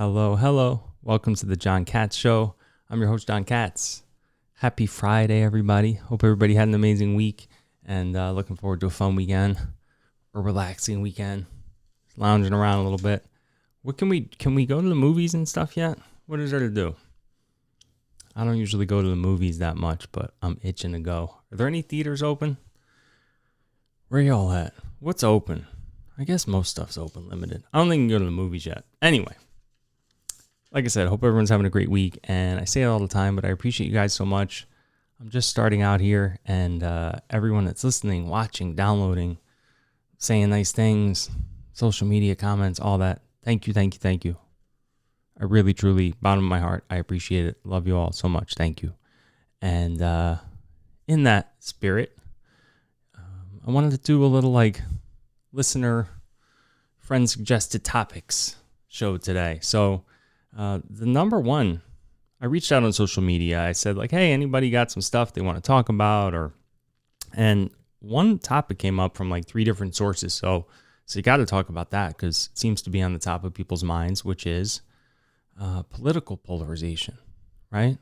Hello, hello. Welcome to the John Katz Show. I'm your host, John Katz. Happy Friday, everybody. Hope everybody had an amazing week and looking forward to a fun weekend or relaxing weekend. Lounging around a little bit. What can we go to the movies and stuff yet? What is there to do? I don't usually go to the movies that much, but I'm itching to go. Are there any theaters open? Where y'all at? What's open? I guess most stuff's open, limited. I don't think you can go to the movies yet. Anyway, like I said, hope everyone's having a great week. And I say it all the time, but I appreciate you guys so much. I'm just starting out here, and everyone that's listening, watching, downloading, saying nice things, social media comments, all that. Thank you, thank you, thank you. I really, truly, bottom of my heart, I appreciate it. Love you all so much. Thank you. And in that spirit, I wanted to do a little listener friend suggested topics show today. So the number one, I reached out on social media. I said hey, anybody got some stuff they want to talk about? And one topic came up from 3 different sources. So you got to talk about that because it seems to be on the top of people's minds, which is political polarization, right?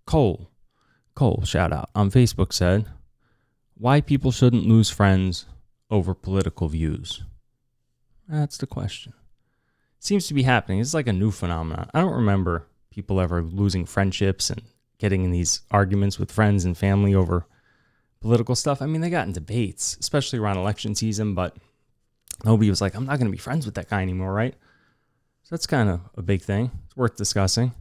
Cole, shout out, on Facebook said, why people shouldn't lose friends over political views. That's the question. Seems to be happening. It's like a new phenomenon. I don't remember people ever losing friendships and getting in these arguments with friends and family over political stuff. I mean, they got in debates, especially around election season, but nobody was like, I'm not going to be friends with that guy anymore, right? So that's kind of a big thing. It's worth discussing.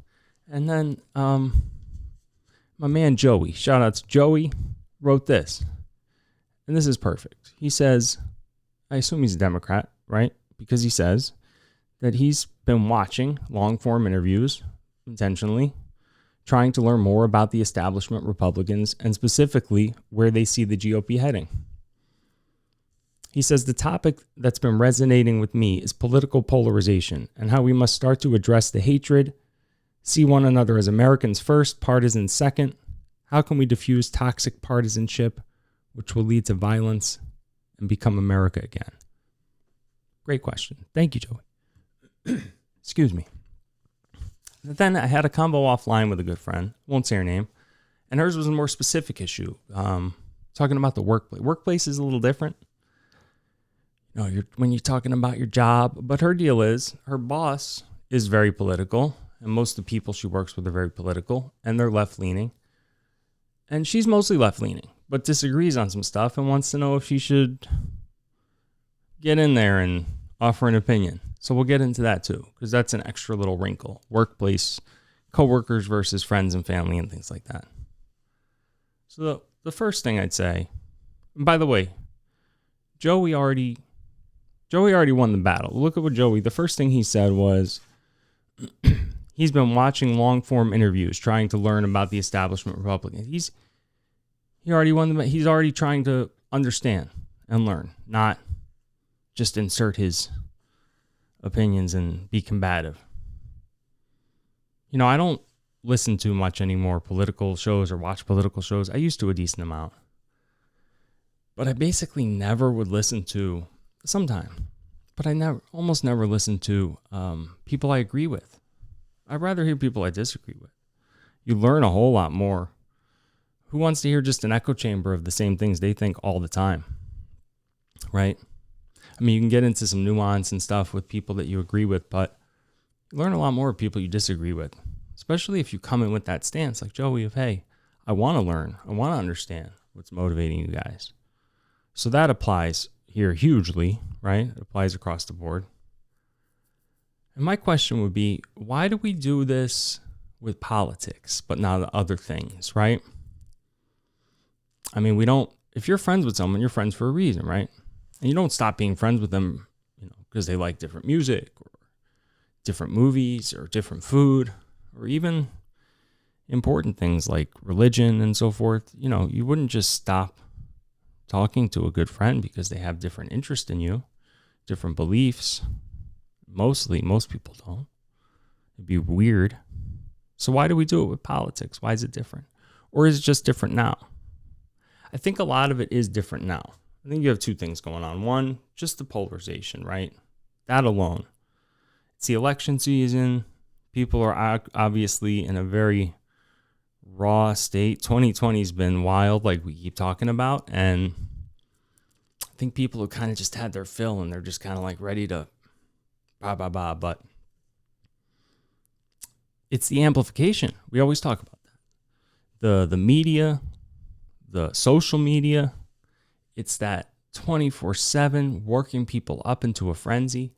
And then my man Joey, shout out to Joey, wrote this. And this is perfect. He says, I assume he's a Democrat, right? Because he says that he's been watching long-form interviews intentionally, trying to learn more about the establishment Republicans and specifically where they see the GOP heading. He says the topic that's been resonating with me is political polarization and how we must start to address the hatred, see one another as Americans first, partisans second. How can we diffuse toxic partisanship, which will lead to violence and become America again? Great question. Thank you, Joey. Excuse me. Then I had a combo offline with a good friend, won't say her name, and hers was a more specific issue, talking about the workplace. Workplace is a little different. When you're talking about your job, but her deal is her boss is very political, and most of the people she works with are very political, and they're left-leaning, and she's mostly left-leaning, but disagrees on some stuff and wants to know if she should get in there and offer an opinion. So we'll get into that too, because that's an extra little wrinkle. Workplace, coworkers versus friends and family and things like that. So the first thing I'd say, and by the way, Joey already won the battle. Look at what the first thing he said was, he's been watching long-form interviews, trying to learn about the establishment Republicans. He already won the. He's already trying to understand and learn, not just insert his opinions and be combative. I don't listen to much anymore political shows or watch political shows. I used to a decent amount, but I basically never would listen to. Sometime, but I almost never listen to people I agree with. I'd rather hear people I disagree with. You learn a whole lot more. Who wants to hear just an echo chamber of the same things they think all the time? Right? I mean, you can get into some nuance and stuff with people that you agree with, but you learn a lot more of people you disagree with, especially if you come in with that stance like Joey of, hey, I want to learn. I want to understand what's motivating you guys. So that applies here hugely, right? It applies across the board. And my question would be, why do we do this with politics, but not other things, right? I mean, if you're friends with someone, you're friends for a reason, right? And you don't stop being friends with them, because they like different music or different movies or different food or even important things like religion and so forth. You wouldn't just stop talking to a good friend because they have different interests in you, different beliefs. Most people don't. It'd be weird. So why do we do it with politics? Why is it different? Or is it just different now? I think a lot of it is different now. I think you have 2 things going on. One, just the polarization, right? That alone. It's the election season. People are obviously in a very raw state. 2020's been wild, like we keep talking about. And I think people have kind of just had their fill and they're just kind of like ready to But it's the amplification. We always talk about that. The media, the social media, it's that 24/7 working people up into a frenzy.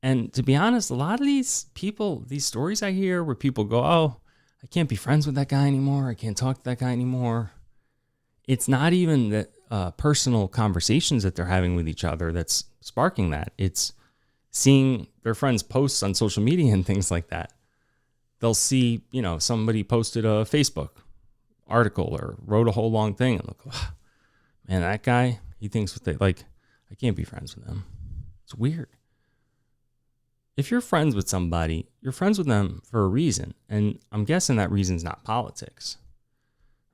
And to be honest, a lot of these people, these stories I hear where people go, oh, I can't be friends with that guy anymore. I can't talk to that guy anymore. It's not even the personal conversations that they're having with each other that's sparking that. It's seeing their friends' posts on social media and things like that. They'll see, somebody posted a Facebook article or wrote a whole long thing and they'll go, oh, man, that guy, he thinks what they like. I can't be friends with him. It's weird. If you're friends with somebody, you're friends with them for a reason. And I'm guessing that reason's not politics,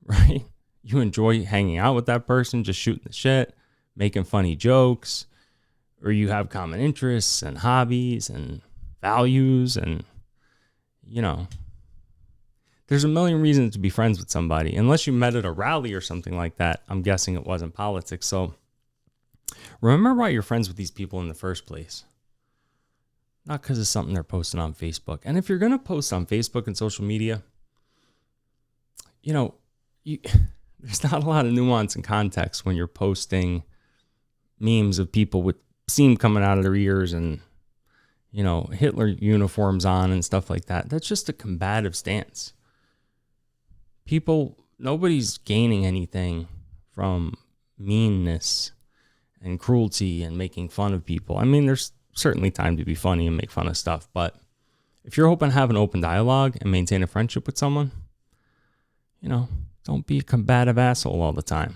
right? You enjoy hanging out with that person, just shooting the shit, making funny jokes, or you have common interests and hobbies and values. And, there's a million reasons to be friends with somebody. Unless you met at a rally or something like that, I'm guessing it wasn't politics. So remember why you're friends with these people in the first place. Not because of something they're posting on Facebook. And if you're going to post on Facebook and social media, there's not a lot of nuance and context when you're posting memes of people with steam coming out of their ears and, Hitler uniforms on and stuff like that. That's just a combative stance. Nobody's gaining anything from meanness and cruelty and making fun of people. I mean, there's certainly time to be funny and make fun of stuff, but if you're hoping to have an open dialogue and maintain a friendship with someone, don't be a combative asshole all the time,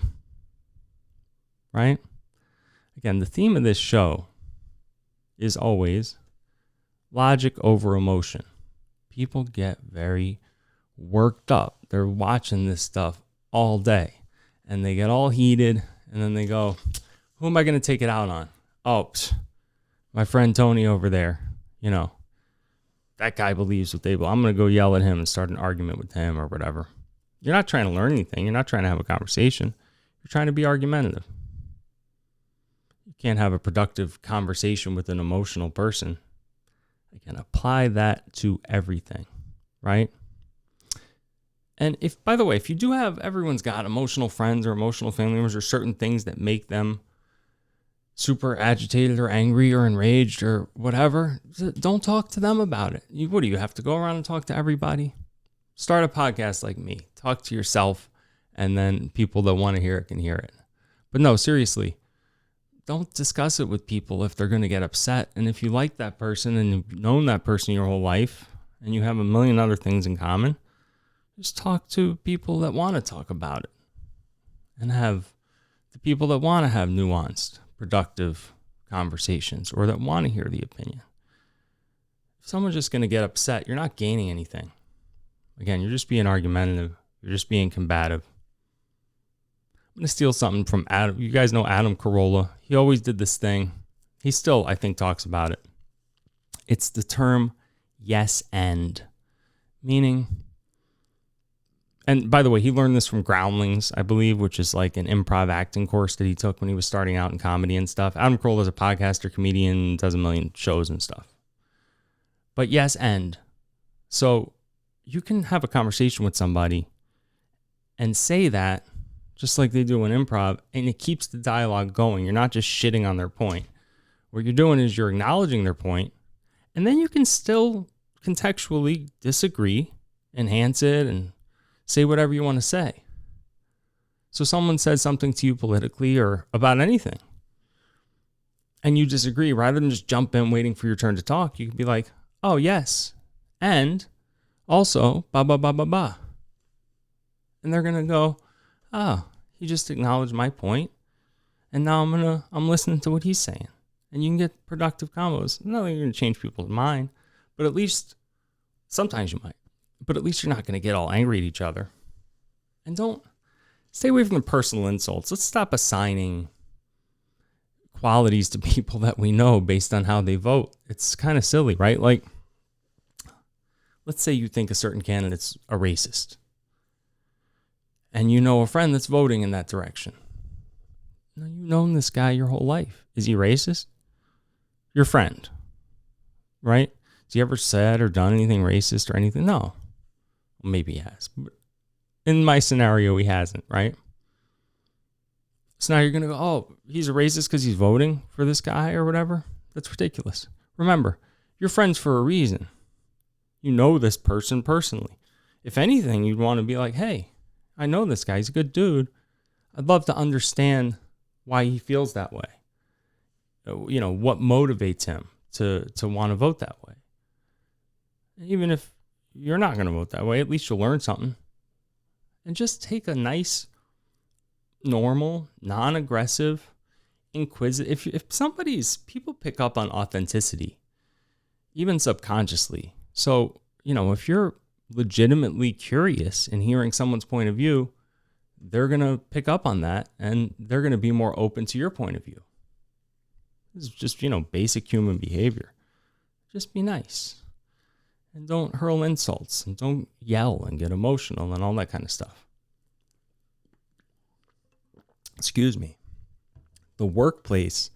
right? Again, the theme of this show is always logic over emotion. People get very worked up. They're watching this stuff all day and they get all heated and then they go, who am I going to take it out on? Oh, my friend Tony over there, that guy believes what they believe. I'm going to go yell at him and start an argument with him or whatever. You're not trying to learn anything. You're not trying to have a conversation. You're trying to be argumentative. You can't have a productive conversation with an emotional person. Again, apply that to everything, right? And by the way, if you do have, everyone's got emotional friends or emotional family members or certain things that make them super agitated or angry or enraged or whatever, don't talk to them about it. What do you have to go around and talk to everybody? Start a podcast like me. Talk to yourself, and then people that want to hear it can hear it. But no, seriously, don't discuss it with people if they're going to get upset. And if you like that person and you've known that person your whole life and you have a million other things in common, just talk to people that want to talk about it and have the people that want to have nuanced, productive conversations or that want to hear the opinion. If someone's just going to get upset, you're not gaining anything. Again, you're just being argumentative. You're just being combative. I'm going to steal something from Adam. You guys know Adam Carolla. He always did this thing. He still, I think, talks about it. It's the term yes and, meaning, and by the way, he learned this from Groundlings, I believe, which is like an improv acting course that he took when he was starting out in comedy and stuff. Adam Carolla is a podcaster, comedian, does a million shows and stuff. But yes and. So you can have a conversation with somebody and say that just like they do in improv, and it keeps the dialogue going. You're not just shitting on their point. What you're doing is you're acknowledging their point, and then you can still contextually disagree, enhance it, and say whatever you want to say. So someone says something to you politically or about anything, and you disagree, rather than just jump in waiting for your turn to talk, you can be like, oh, yes, and also, ba ba ba ba ba. And they're going to go, oh, he just acknowledged my point, and now I'm listening to what he's saying. And you can get productive combos. Not that you're going to change people's mind, but at least, sometimes you might, but at least you're not going to get all angry at each other. And don't, stay away from the personal insults. Let's stop assigning qualities to people that we know based on how they vote. It's kind of silly, right? Like, let's say you think a certain candidate's a racist, and you know a friend that's voting in that direction. Now, you've known this guy your whole life. Is he racist? Your friend, right? Has he ever said or done anything racist or anything? No. Well, maybe he has. But in my scenario, he hasn't, right? So now you're going to go, oh, he's a racist because he's voting for this guy or whatever? That's ridiculous. Remember, you're friends for a reason. You know this person personally. If anything, you'd want to be like, hey, I know this guy. He's a good dude. I'd love to understand why he feels that way. You know, what motivates him to want to vote that way. Even if you're not going to vote that way, at least you'll learn something. And just take a nice, normal, non-aggressive, inquisitive. If people pick up on authenticity, even subconsciously. So, you know, if you're legitimately curious in hearing someone's point of view, they're going to pick up on that and they're going to be more open to your point of view. This is just, you know, basic human behavior. Just be nice and don't hurl insults and don't yell and get emotional and all that kind of stuff. Excuse me. The workplace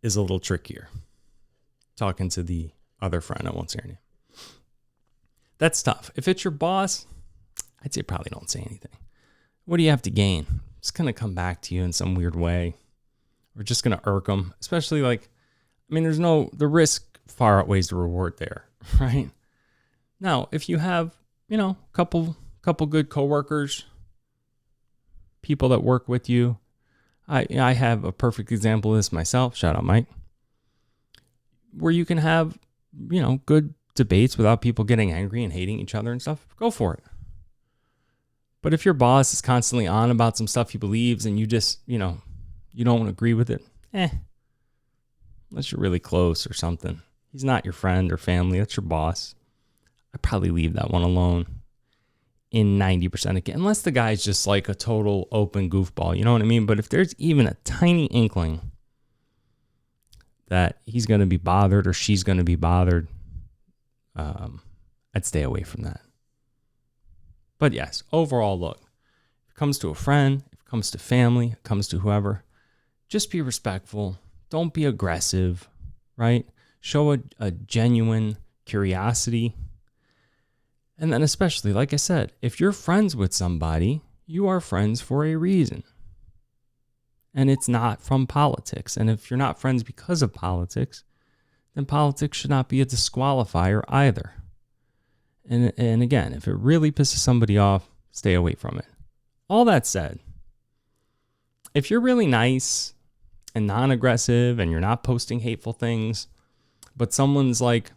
is a little trickier. Talking to the other friend, I won't say her name. That's tough. If it's your boss, I'd say probably don't say anything. What do you have to gain? It's going to come back to you in some weird way. We're just going to irk them. Especially the risk far outweighs the reward there, right? Now, if you have, you know, couple good coworkers, people that work with you. I have a perfect example of this myself. Shout out, Mike. Where you can have, you know, good debates without people getting angry and hating each other and stuff. Go for it. But if your boss is constantly on about some stuff he believes and you just, you know, you don't agree with it, unless you're really close or something. He's not your friend or family. That's your boss. I'd probably leave that one alone in 90% of cases. Unless the guy's just like a total open goofball. You know what I mean? But if there's even a tiny inkling that he's going to be bothered or she's going to be bothered, I'd stay away from that. But yes, overall, look, if it comes to a friend, if it comes to family, if it comes to whoever, just be respectful. Don't be aggressive, right? Show a genuine curiosity. And then especially, like I said, if you're friends with somebody, you are friends for a reason. And it's not from politics. And if you're not friends because of politics, then politics should not be a disqualifier either. And again, if it really pisses somebody off, stay away from it. All that said, if you're really nice and non-aggressive and you're not posting hateful things, but someone's like,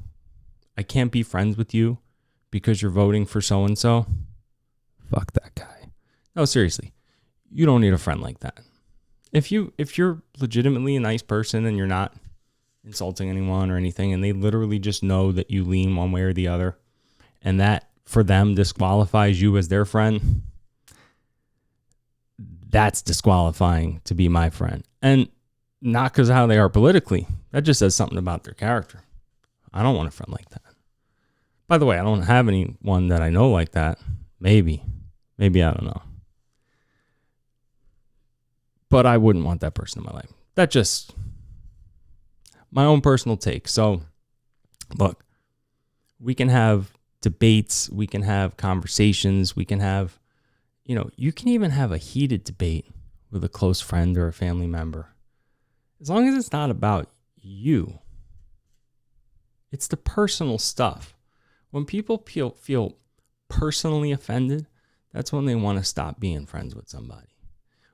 I can't be friends with you because you're voting for so-and-so, fuck that guy. No, seriously, you don't need a friend like that. If you're legitimately a nice person and you're not insulting anyone or anything, and they literally just know that you lean one way or the other, and that for them disqualifies you as their friend, that's disqualifying to be my friend. And not because of how they are politically. That just says something about their character. I don't want a friend like that. By the way, I don't have anyone that I know like that. Maybe, I don't know. But I wouldn't want that person in my life. That's just my own personal take. So, look, we can have debates, we can have conversations, we can have, you know, you can even have a heated debate with a close friend or a family member. As long as it's not about you. It's the personal stuff. When people feel personally offended, that's when they want to stop being friends with somebody.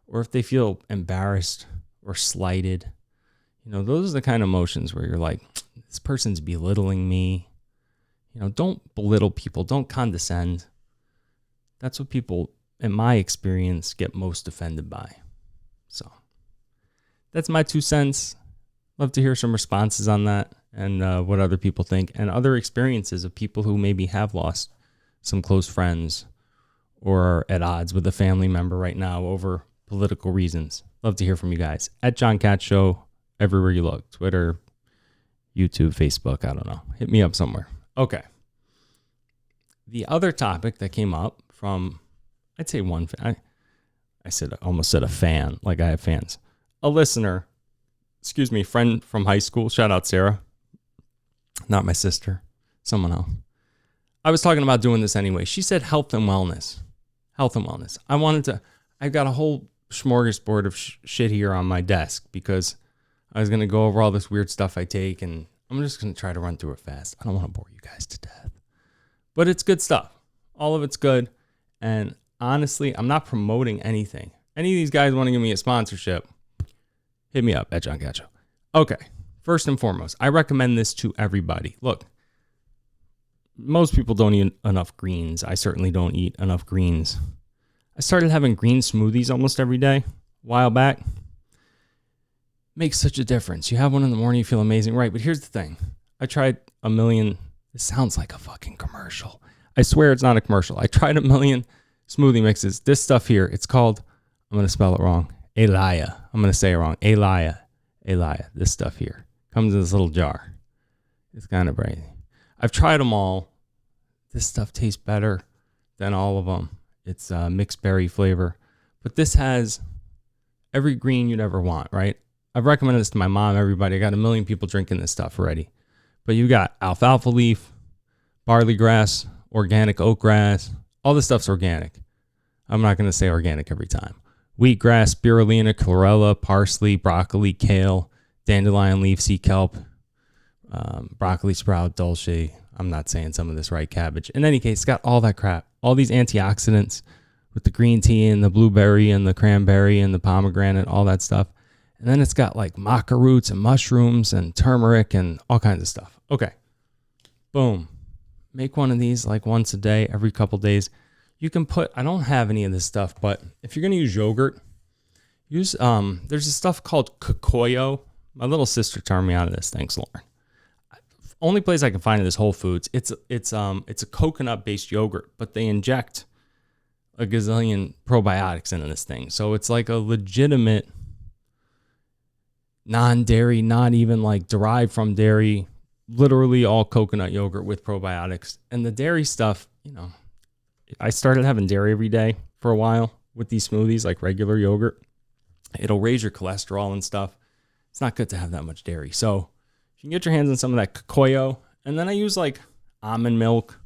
Or if they feel embarrassed or slighted, you know, those are the kind of emotions where you're like, this person's belittling me. You know, don't belittle people. Don't condescend. That's what people, in my experience, get most offended by. So that's my 2 cents. Love to hear some responses on that and what other people think and other experiences of people who maybe have lost some close friends or are at odds with a family member right now over political reasons. Love to hear from you guys. At John Katz Show everywhere you look. Twitter, YouTube, Facebook, I don't know. Hit me up somewhere. Okay. The other topic that came up from, I'd say one, almost said a fan, like I have fans. A listener, friend from high school. Shout out Sarah. Not my sister, someone else. I was talking about doing this anyway. She said health and wellness. Health and wellness. I've got a whole smorgasbord of shit here on my desk because I was going to go over all this weird stuff I take, and I'm just going to try to run through it fast. I don't want to bore you guys to death. But it's good stuff. All of it's good. And honestly, I'm not promoting anything. Any of these guys want to give me a sponsorship, hit me up at John Gacho. Okay. First and foremost, I recommend this to everybody. Look, most people don't eat enough greens. I certainly don't eat enough greens. I started having green smoothies almost every day a while back. Makes such a difference. You have one in the morning, you feel amazing. Right, but here's the thing. I tried a million. This sounds like a fucking commercial. I swear it's not a commercial. I tried a million smoothie mixes. This stuff here, it's called, I'm going to spell it wrong, Elia. I'm going to say it wrong. Elia. This stuff here. Comes in this little jar. It's kind of brainy. I've tried them all. This stuff tastes better than all of them. It's mixed berry flavor. But this has every green you'd ever want, right? I've recommended this to my mom, everybody. I got a million people drinking this stuff already. But you got alfalfa leaf, barley grass, organic oat grass. All this stuff's organic. I'm not going to say organic every time. Wheatgrass, spirulina, chlorella, parsley, broccoli, kale, dandelion leaf, sea kelp, broccoli sprout, dulce. I'm not saying some of this right, cabbage. In any case, it's got all that crap. All these antioxidants with the green tea and the blueberry and the cranberry and the pomegranate, all that stuff. And then it's got like maca roots and mushrooms and turmeric and all kinds of stuff. Okay. Boom. Make one of these like once a day, every couple days. You can put, I don't have any of this stuff, but if you're going to use yogurt, use, there's a stuff called Cocoyo. My little sister turned me on to this. Thanks, Lauren. Only place I can find it is Whole Foods. It's a coconut-based yogurt, but they inject a gazillion probiotics into this thing. So it's like a legitimate non-dairy, not even like derived from dairy, literally all coconut yogurt with probiotics. And the dairy stuff, I started having dairy every day for a while with these smoothies, like regular yogurt. It'll raise your cholesterol and stuff. It's not good to have that much dairy. So you can get your hands on some of that Cocoyo. And then I use like almond milk.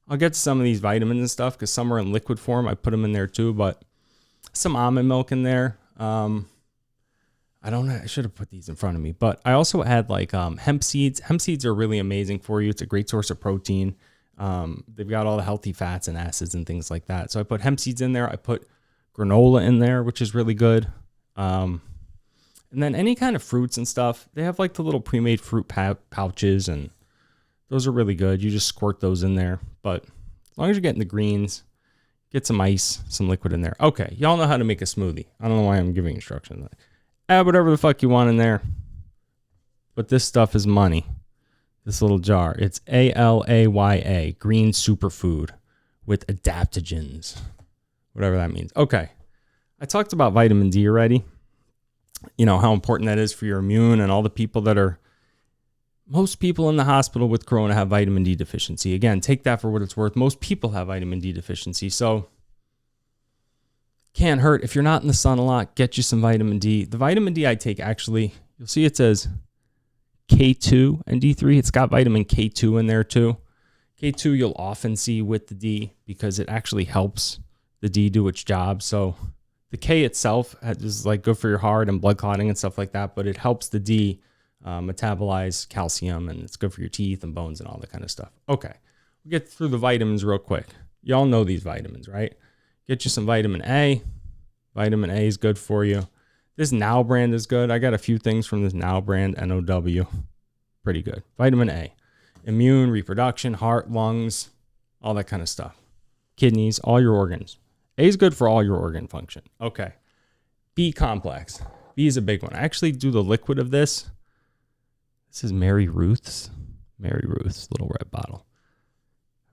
I'll get to some of these vitamins and stuff because some are in liquid form. I put them in there too, but some almond milk in there. I should have put these in front of me, but I also add like hemp seeds. Hemp seeds are really amazing for you. It's a great source of protein. They've got all the healthy fats and acids and things like that. So I put hemp seeds in there. I put granola in there, which is really good. And then any kind of fruits and stuff, they have like the little pre-made fruit pouches, and those are really good. You just squirt those in there. But as long as you're getting the greens, get some ice, some liquid in there. Okay, y'all know how to make a smoothie. I don't know why I'm giving instructions. Add whatever the fuck you want in there. But this stuff is money. This little jar. It's ALAYA, green superfood with adaptogens. Whatever that means. Okay. I talked about vitamin D already. How important that is for your immune, and all the people most people in the hospital with corona have vitamin D deficiency. Again, take that for what it's worth. Most people have vitamin D deficiency. So can't hurt. If you're not in the sun a lot, get you some vitamin D. The vitamin D I take, actually, you'll see it says K2 and D3. It's got vitamin K2 in there too. K2 you'll often see with the D because it actually helps the D do its job. So the K itself is like good for your heart and blood clotting and stuff like that, but it helps the D metabolize calcium, and it's good for your teeth and bones and all that kind of stuff. Okay, we'll get through the vitamins real quick. Y'all know these vitamins, right? Get you some vitamin A. Vitamin A is good for you. This Now brand is good. I got a few things from this Now brand, NOW. Pretty good. Vitamin A. Immune, reproduction, heart, lungs, all that kind of stuff. Kidneys, all your organs. A is good for all your organ function. Okay. B complex. B is a big one. I actually do the liquid of this. This is Mary Ruth's little red bottle.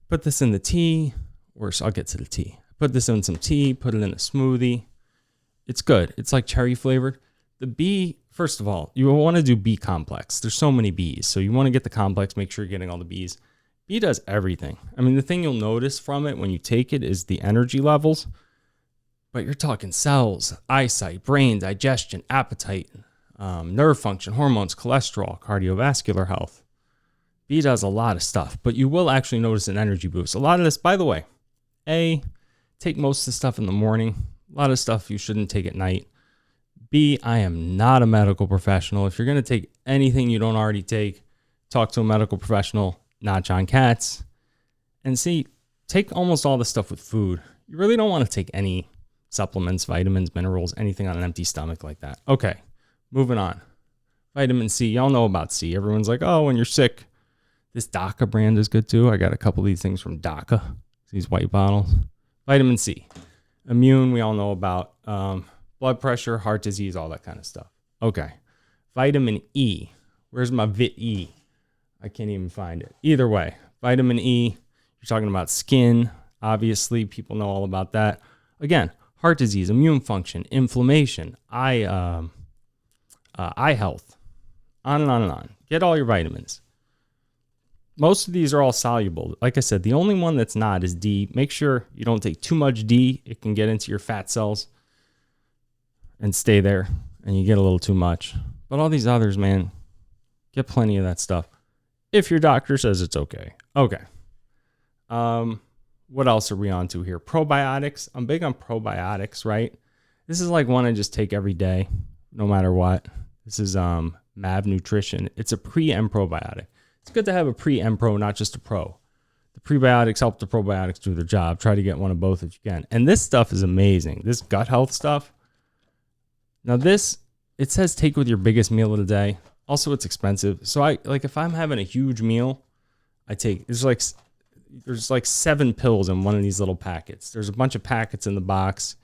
Put this in the tea, I'll get to the tea. Put this in some tea, put it in a smoothie. It's good. It's like cherry flavored. The B first of all, you want to do B complex. There's so many Bs. So you want to get the complex, make sure you're getting all the Bs. B does everything. I mean, the thing you'll notice from it when you take it is the energy levels, but you're talking cells, eyesight, brain, digestion, appetite, nerve function, hormones, cholesterol, cardiovascular health. B does a lot of stuff, but you will actually notice an energy boost. A lot of this, by the way, A, take most of the stuff in the morning. A lot of stuff you shouldn't take at night. B, I am not a medical professional. If you're going to take anything you don't already take, talk to a medical professional, not John Katz. And C, take almost all the stuff with food. You really don't want to take any supplements, vitamins, minerals, anything on an empty stomach like that. Okay, moving on. Vitamin C, y'all know about C. Everyone's like, oh, when you're sick. This DACA brand is good too. I got a couple of these things from DACA, these white bottles. Vitamin C. Immune, we all know about. Blood pressure, heart disease, all that kind of stuff. Okay. Vitamin E. Where's my Vit E? I can't even find it. Either way, vitamin E, you're talking about skin. Obviously, people know all about that. Again, heart disease, immune function, inflammation, eye health, on and on and on. Get all your vitamins. Most of these are all soluble. Like I said, the only one that's not is D. Make sure you don't take too much D. It can get into your fat cells and stay there, and you get a little too much. But all these others, man, get plenty of that stuff. If your doctor says it's okay. Okay. What else are we on to here? Probiotics. I'm big on probiotics, right? This is like one I just take every day, no matter what. This is MAV Nutrition. It's a pre and probiotic. It's good to have a pre and pro, not just a pro. The prebiotics help the probiotics do their job. Try to get one of both if you can. And this stuff is amazing. This gut health stuff. Now this, it says take with your biggest meal of the day. Also, it's expensive. So if I'm having a huge meal, I take, there's like 7 pills in one of these little packets. There's a bunch of packets in the box.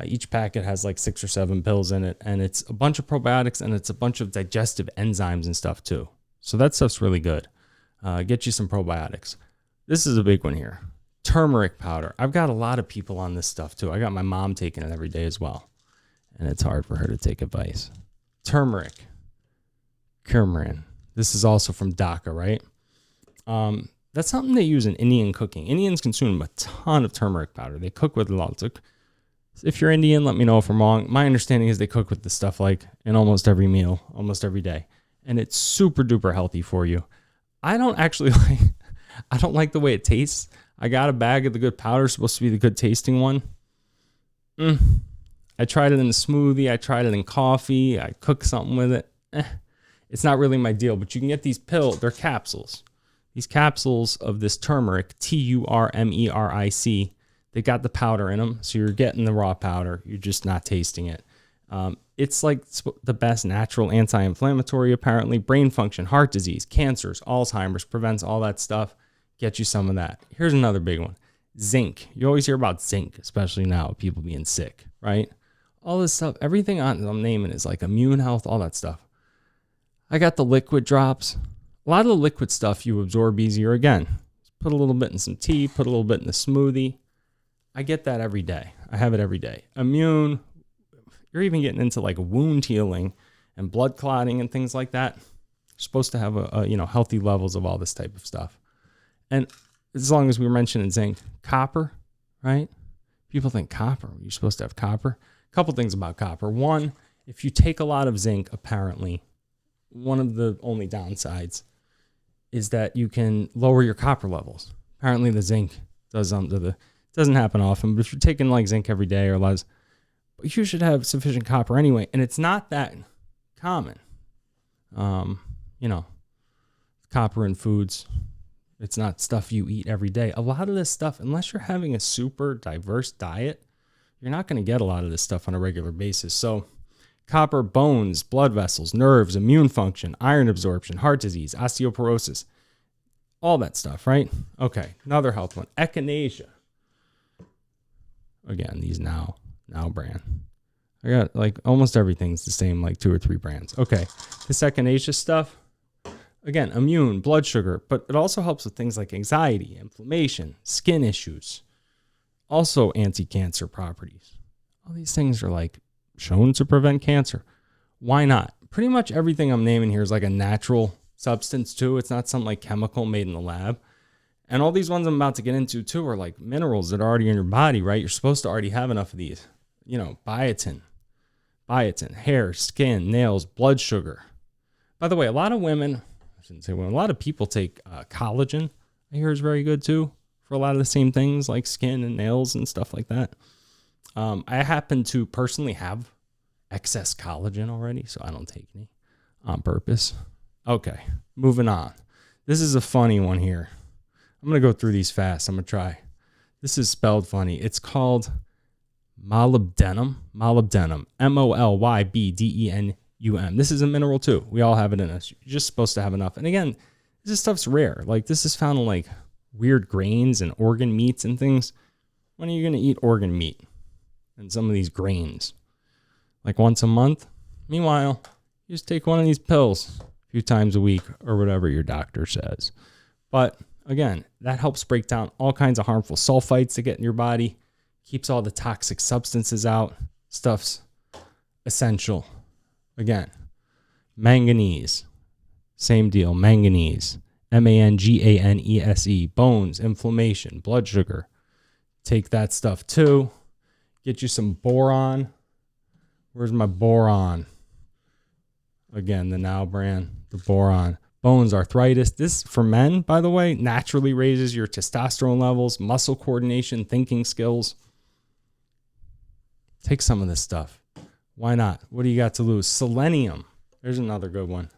Each packet has like 6 or 7 pills in it, and it's a bunch of probiotics, and it's a bunch of digestive enzymes and stuff too. So that stuff's really good. Get you some probiotics. This is a big one here. Turmeric powder. I've got a lot of people on this stuff too. I got my mom taking it every day as well, and it's hard for her to take advice. Turmeric. Curcumin. This is also from DACA, right? That's something they use in Indian cooking. Indians consume a ton of turmeric powder. They cook with a lot. So if you're Indian, let me know if I'm wrong. My understanding is they cook with this stuff like in almost every meal, almost every day. And it's super duper healthy for you. I don't like the way it tastes. I got a bag of the good powder, supposed to be the good tasting one. I tried it in a smoothie. I tried it in coffee. I cooked something with it. It's not really my deal, but you can get these pills. They're capsules. These capsules of this turmeric, Turmeric, they got the powder in them. So you're getting the raw powder. You're just not tasting it. It's like the best natural anti-inflammatory, apparently. Brain function, heart disease, cancers, Alzheimer's, prevents all that stuff. Get you some of that. Here's another big one. Zinc. You always hear about zinc, especially now, people being sick, right? All this stuff, everything I'm naming is like immune health, all that stuff. I got the liquid drops. A lot of the liquid stuff you absorb easier. Again, put a little bit in some tea, put a little bit in the smoothie. I get that every day. I have it every day. Immune, you're even getting into like wound healing and blood clotting and things like that. You're supposed to have healthy levels of all this type of stuff. And as long as we were mentioning zinc, copper, right? People think copper, you're supposed to have copper. A couple things about copper. One, if you take a lot of zinc, apparently, one of the only downsides is that you can lower your copper levels. Apparently the zinc does doesn't happen often, but if you're taking like zinc every day or less, you should have sufficient copper anyway. And it's not that common. Copper in foods, it's not stuff you eat every day. A lot of this stuff, unless you're having a super diverse diet, you're not going to get a lot of this stuff on a regular basis. So copper, bones, blood vessels, nerves, immune function, iron absorption, heart disease, osteoporosis, all that stuff, right? Okay, another health one. Echinacea. Again, these now brand. I got like almost everything's the same, like 2 or 3 brands. Okay, this echinacea stuff, again, immune, blood sugar, but it also helps with things like anxiety, inflammation, skin issues, also anti-cancer properties. All these things are like shown to prevent cancer. Why not? Pretty much everything I'm naming here is like a natural substance too. It's not some like chemical made in the lab. And all these ones I'm about to get into too are like minerals that are already in your body, right? You're supposed to already have enough of these. You know, biotin, hair, skin, nails, blood sugar. By the way, a lot of women, I shouldn't say women, a lot of people take collagen. I hear is very good too for a lot of the same things like skin and nails and stuff like that. I happen to personally have excess collagen already, so I don't take any on purpose. Okay, moving on. This is a funny one here. I'm going to go through these fast. I'm going to try. This is spelled funny. It's called molybdenum. Molybdenum. MOLYBDENUM. This is a mineral too. We all have it in us. You're just supposed to have enough. And again, this stuff's rare. Like this is found in like weird grains and organ meats and things. When are you going to eat organ meat and some of these grains? Like once a month? Meanwhile, you just take one of these pills a few times a week or whatever your doctor says. But again, that helps break down all kinds of harmful sulfites that get in your body, keeps all the toxic substances out. Stuff's essential. Again, manganese, same deal, manganese, MANGANESE, bones, inflammation, blood sugar. Take that stuff too. Get you some boron. Where's my boron? Again, the Now brand, the boron. Bones, arthritis. This, for men, by the way, naturally raises your testosterone levels, muscle coordination, thinking skills. Take some of this stuff. Why not? What do you got to lose? Selenium. There's another good one.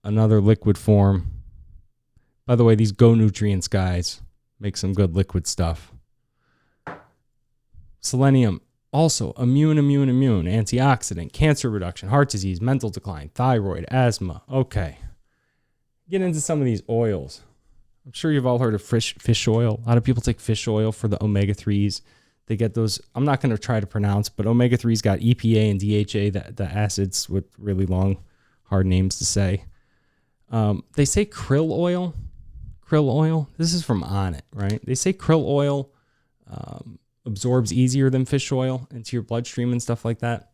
Another liquid form. By the way, these Go Nutrients guys make some good liquid stuff. Selenium. Also, immune, antioxidant, cancer reduction, heart disease, mental decline, thyroid, asthma. Okay. Get into some of these oils. I'm sure you've all heard of fish oil. A lot of people take fish oil for the omega-3s. They get those, I'm not going to try to pronounce, but omega-3s got EPA and DHA, the acids with really long, hard names to say. They say krill oil. This is from Onnit, right? They say krill oil absorbs easier than fish oil into your bloodstream and stuff like that.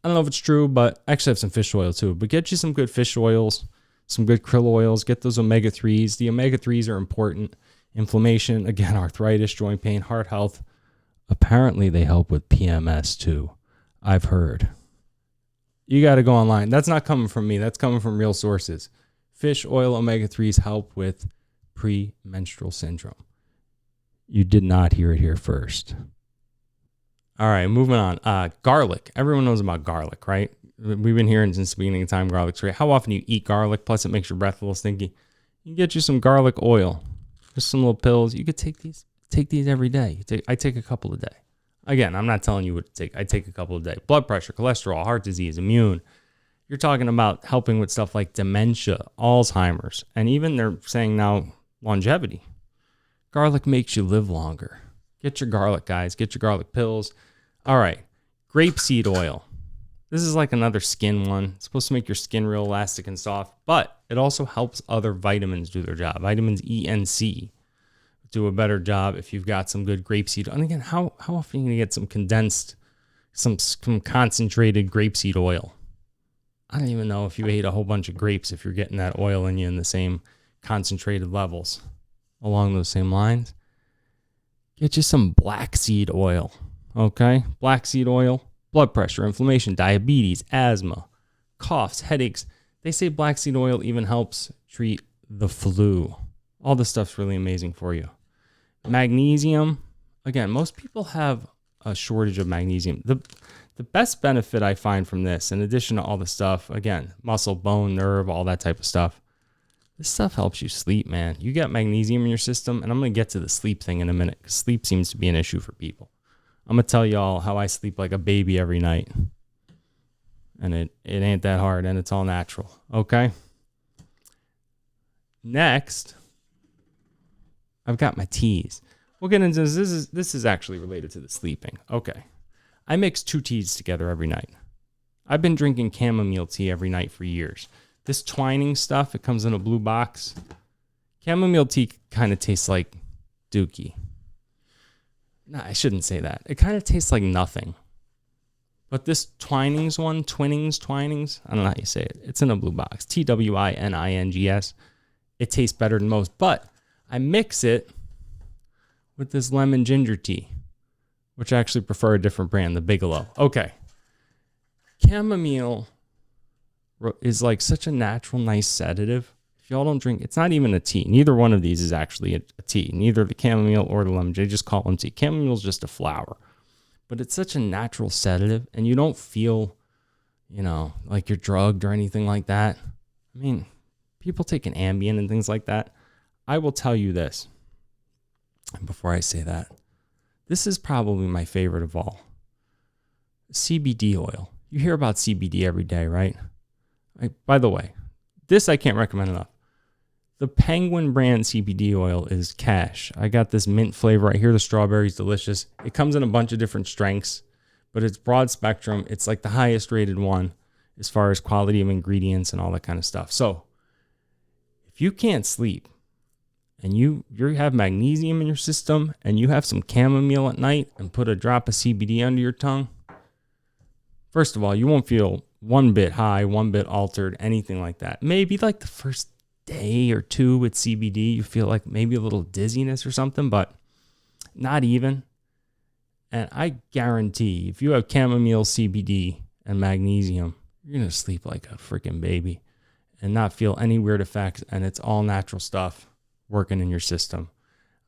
I don't know if it's true, but I actually have some fish oil too. But get you some good fish oils, some good krill oils. Get those omega-3s. The omega-3s are important. Inflammation, again, arthritis, joint pain, heart health. Apparently, they help with PMS too. I've heard. You got to go online. That's not coming from me. That's coming from real sources. Fish oil omega-3s help with premenstrual syndrome. You did not hear it here first. All right, moving on. Garlic. Everyone knows about garlic, right? We've been hearing since the beginning of time garlic's great. How often you eat garlic, plus it makes your breath a little stinky. You can get you some garlic oil. Just some little pills. You could take these every day. I take a couple a day. Again, I'm not telling you what to take. I take a couple a day. Blood pressure, cholesterol, heart disease, immune. You're talking about helping with stuff like dementia, Alzheimer's, and even they're saying now longevity. Garlic makes you live longer. Get your garlic, guys. Get your garlic pills. All right. Grapeseed oil. This is like another skin one. It's supposed to make your skin real elastic and soft, but it also helps other vitamins do their job. Vitamins E and C do a better job if you've got some good grapeseed. And again, how often are you going to get some condensed, some concentrated grapeseed oil? I don't even know if you ate a whole bunch of grapes if you're getting that oil in you in the same concentrated levels. Along those same lines, get you some black seed oil, okay? Black seed oil, blood pressure, inflammation, diabetes, asthma, coughs, headaches. They say black seed oil even helps treat the flu. All this stuff's really amazing for you. Magnesium. Again, most people have a shortage of magnesium. The best benefit I find from this, in addition to all the stuff, again, muscle, bone, nerve, all that type of stuff, this stuff helps you sleep, man. You got magnesium in your system, and I'm going to get to the sleep thing in a minute because sleep seems to be an issue for people. I'm going to tell y'all how I sleep like a baby every night. And it ain't that hard, and it's all natural, okay? Next, I've got my teas. We'll get into this. This is actually related to the sleeping. Okay. I mix 2 teas together every night. I've been drinking chamomile tea every night for years. This Twining stuff, it comes in a blue box. Chamomile tea kind of tastes like dookie. No, I shouldn't say that. It kind of tastes like nothing. But this Twinings one, Twinings, I don't know how you say it. It's in a blue box. Twinings. It tastes better than most. But I mix it with this lemon ginger tea, which I actually prefer a different brand, the Bigelow. Okay. Chamomile is like such a natural, nice sedative. If y'all don't drink, it's not even a tea. Neither one of these is actually a tea. Neither the chamomile or the lemon ginger. They just call them tea. Chamomile is just a flower. But it's such a natural sedative, and you don't feel, like you're drugged or anything like that. I mean, people take an Ambien and things like that. I will tell you this, and before I say that, this is probably my favorite of all. CBD oil. You hear about CBD every day, right? By the way, this I can't recommend enough. The Penguin brand CBD oil is cash. I got this mint flavor right here. The strawberry is delicious. It comes in a bunch of different strengths, but it's broad spectrum. It's like the highest rated one as far as quality of ingredients and all that kind of stuff. So if you can't sleep and you have magnesium in your system and you have some chamomile at night and put a drop of CBD under your tongue, first of all, you won't feel one bit high, one bit altered, anything like that. Maybe like the first day or two with CBD, you feel like maybe a little dizziness or something, but not even. And I guarantee if you have chamomile, CBD, and magnesium, you're going to sleep like a freaking baby and not feel any weird effects. And it's all natural stuff working in your system.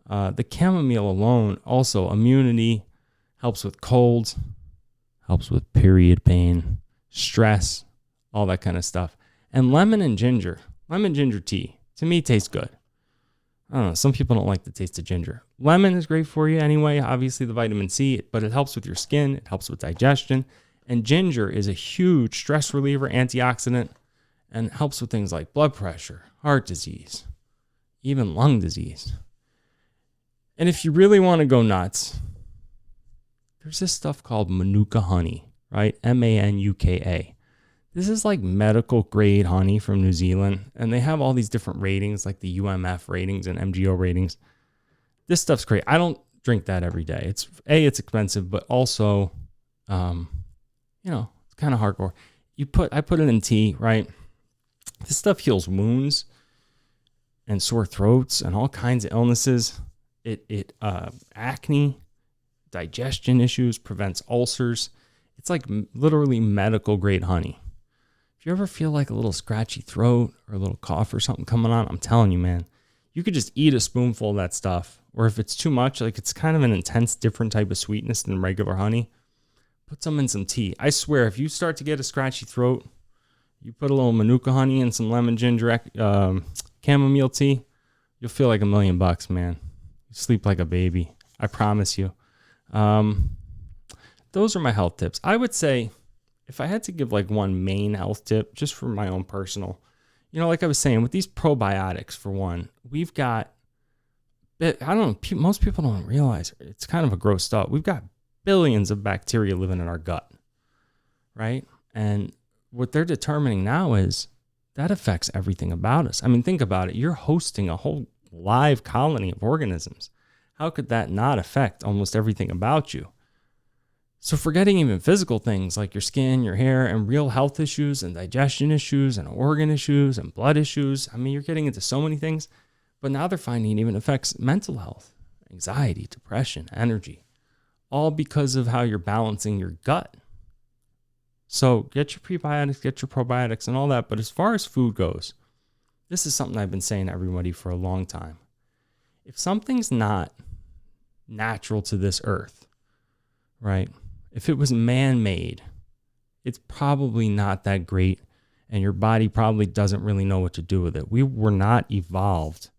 The chamomile alone, also immunity, helps with colds, helps with period pain, stress, all that kind of stuff. And lemon ginger tea, to me, tastes good. I don't know. Some people don't like the taste of ginger. Lemon is great for you anyway. Obviously, the vitamin C, but it helps with your skin. It helps with digestion. And ginger is a huge stress reliever, antioxidant, and helps with things like blood pressure, heart disease, even lung disease. And if you really want to go nuts, there's this stuff called Manuka honey, right? Manuka. This is like medical grade honey from New Zealand, and they have all these different ratings, like the UMF ratings and MGO ratings. This stuff's great. I don't drink that every day. It's expensive, but also, it's kind of hardcore. I put it in tea, right? This stuff heals wounds and sore throats and all kinds of illnesses. It acne, digestion issues, prevents ulcers. It's like literally medical grade honey. If you ever feel like a little scratchy throat or a little cough or something coming on, I'm telling you, man, you could just eat a spoonful of that stuff. Or if it's too much, like it's kind of an intense, different type of sweetness than regular honey, put some in some tea. I swear, if you start to get a scratchy throat, you put a little Manuka honey and some lemon ginger chamomile tea, you'll feel like $1 million, man. You sleep like a baby. I promise you. Those are my health tips. I would say, if I had to give like one main health tip, just for my own personal, like I was saying, with these probiotics, for one, we've got, I don't know, most people don't realize, it's kind of a gross thought. We've got billions of bacteria living in our gut, right? And what they're determining now is that affects everything about us. I mean, think about it. You're hosting a whole live colony of organisms. How could that not affect almost everything about you? So forgetting even physical things like your skin, your hair, and real health issues and digestion issues and organ issues and blood issues. I mean, you're getting into so many things, but now they're finding it even affects mental health, anxiety, depression, energy, all because of how you're balancing your gut. So get your prebiotics, get your probiotics and all that. But as far as food goes, this is something I've been saying to everybody for a long time. If something's not natural to this earth, right? If it was man-made, it's probably not that great, and your body probably doesn't really know what to do with it. We were not evolved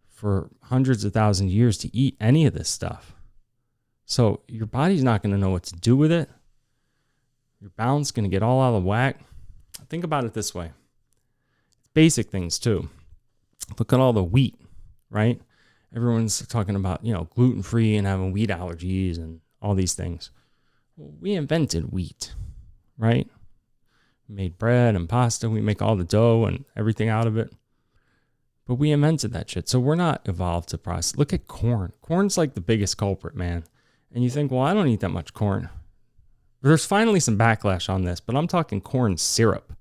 for hundreds of thousands of years to eat any of this stuff. So your body's not going to know what to do with it. Your balance is going to get all out of whack. Think about it this way. Basic things too. Look at all the wheat, right? Everyone's talking about, gluten-free and having wheat allergies and all these things. Well, we invented wheat, right? We made bread and pasta. We make all the dough and everything out of it. But we invented that shit. So we're not evolved to process. Look at corn. Corn's like the biggest culprit, man. And you think, well, I don't eat that much corn. There's finally some backlash on this, but I'm talking corn syrup.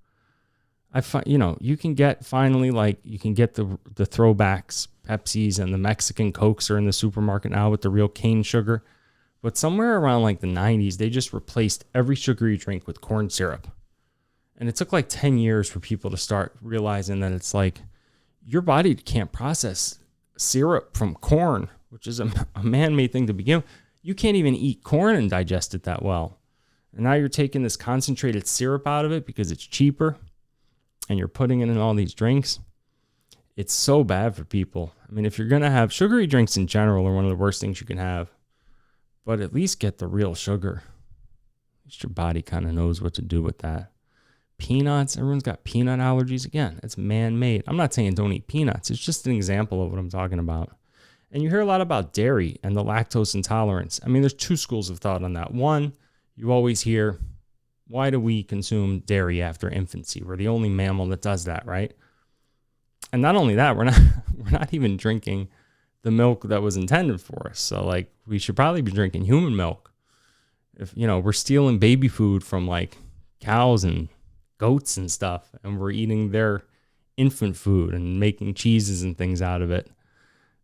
You can get finally, like, you can get the throwbacks, Pepsis and the Mexican Cokes are in the supermarket now with the real cane sugar. But somewhere around like the 90s, they just replaced every sugary drink with corn syrup. And it took like 10 years for people to start realizing that it's like your body can't process syrup from corn, which is a man-made thing to begin with. You can't even eat corn and digest it that well. And now you're taking this concentrated syrup out of it because it's cheaper and you're putting it in all these drinks. It's so bad for people. I mean, if you're going to have sugary drinks in general are one of the worst things you can have, but at least get the real sugar. At least your body kind of knows what to do with that. Peanuts, everyone's got peanut allergies. Again, it's man-made. I'm not saying don't eat peanuts. It's just an example of what I'm talking about. And you hear a lot about dairy and the lactose intolerance. I mean, there's two schools of thought on that. One, you always hear, why do we consume dairy after infancy? We're the only mammal that does that, right? And not only that, we're not even drinking the milk that was intended for us. So like we should probably be drinking human milk. If we're stealing baby food from like cows and goats and stuff, and we're eating their infant food and making cheeses and things out of it.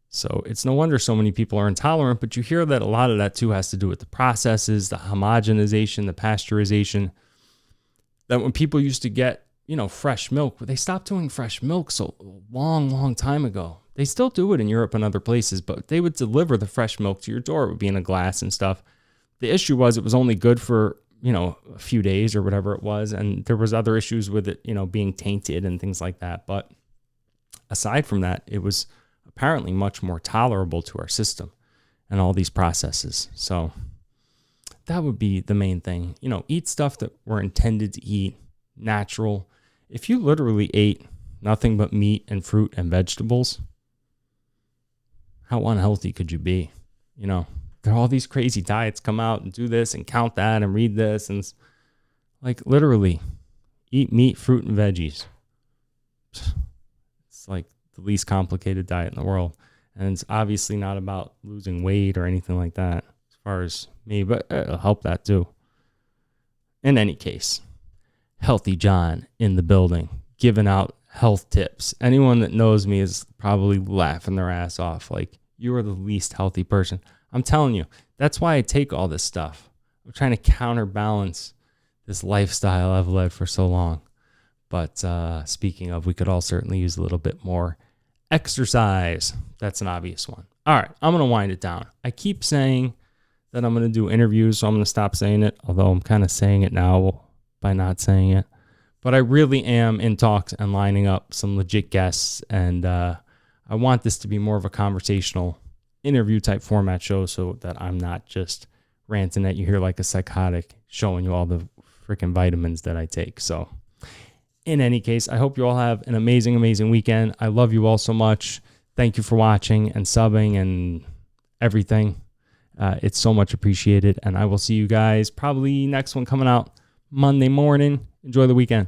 So it's no wonder so many people are intolerant, but you hear that a lot of that too has to do with the processes, the homogenization, the pasteurization. That when people used to get, fresh milk, they stopped doing fresh milk so long time ago. They still do it in Europe and other places, but they would deliver the fresh milk to your door. It would be in a glass and stuff. The issue was it was only good for, a few days or whatever it was. And there was other issues with it, being tainted and things like that. But aside from that, it was apparently much more tolerable to our system and all these processes. So that would be the main thing. Eat stuff that we're intended to eat, natural. If you literally ate nothing but meat and fruit and vegetables, how unhealthy could you be? There are all these crazy diets come out and do this and count that and read this. And like literally eat meat, fruit, and veggies. It's like the least complicated diet in the world. And it's obviously not about losing weight or anything like that as far as me, but it'll help that too. In any case, Healthy John in the building, giving out health tips. Anyone that knows me is probably laughing their ass off. Like, you are the least healthy person. I'm telling you, that's why I take all this stuff. I'm trying to counterbalance this lifestyle I've led for so long. But speaking of, we could all certainly use a little bit more exercise. That's an obvious one. All right, I'm going to wind it down. I keep saying that I'm going to do interviews, so I'm going to stop saying it, although I'm kind of saying it now by not saying it. But I really am in talks and lining up some legit guests, and I want this to be more of a conversational interview type format show so that I'm not just ranting at you here like a psychotic, showing you all the freaking vitamins that I take. So in any case, I hope you all have an amazing, amazing weekend. I love you all so much. Thank you for watching and subbing and everything. It's so much appreciated. And I will see you guys probably next one coming out Monday morning. Enjoy the weekend.